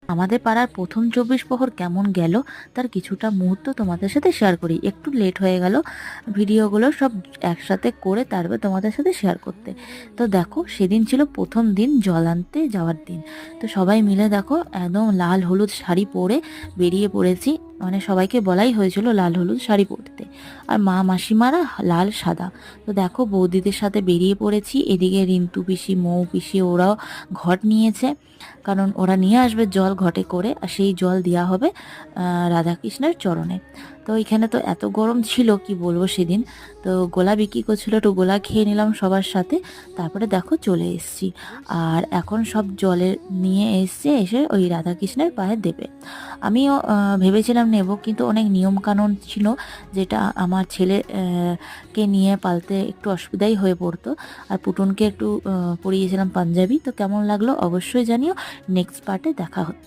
আমাদের পাড়ার প্রথম 24 প্রহর কেমন গেল তার কিছুটা মুহূর্ত তোমাদের সাথে শেয়ার করি। একটু লেট হয়ে গেল ভিডিওগুলো সব একসাথে করে তারপর তোমাদের সাথে শেয়ার করতে। তো দেখো সেদিন ছিল প্রথম দিন জল আনতে যাওয়ার দিন। তো সবাই মিলে দেখো একদম লাল হলুদ শাড়ি পরে বেরিয়ে পড়েছি। মানে সবাইকে বলাই হয়েছিল লাল হলুদ শাড়ি পরতে, আর মা মাসিমারা লাল সাদা। তো দেখো বৌদিদের সাথে বেরিয়ে পড়েছি। এদিকে রিন্টু পিসি মৌ পিসি ওরাও ঘট নিয়েছে, কারণ ওরা নিয়ে আসবে জল ঘটে করে, আর সেই জল দেওয়া হবে রাধাকৃষ্ণের চরণে। তো এখানে তো এত গরম ছিল কি বলবো সেদিন। তো গোলা বিক্রি করছিল, একটু গোলা খেয়ে নিলাম সবার সাথে। তারপরে দেখো চলে এসেছি, আর এখন সব জলে নিয়ে এসছে, এসে ওই রাধাকৃষ্ণের পায়ে দেবে। আমিও ভেবেছিলাম নেব, কিন্তু অনেক নিয়মকানুন ছিল, যেটা আমার ছেলে কে নিয়ে পালতে একটু অসুবিধাই হয়ে পড়তো। আর পুটুনকে একটু পরিয়েছিলাম পাঞ্জাবি। তো কেমন লাগলো অবশ্যই জানিও। নেক্সট পার্টে দেখা হচ্ছে।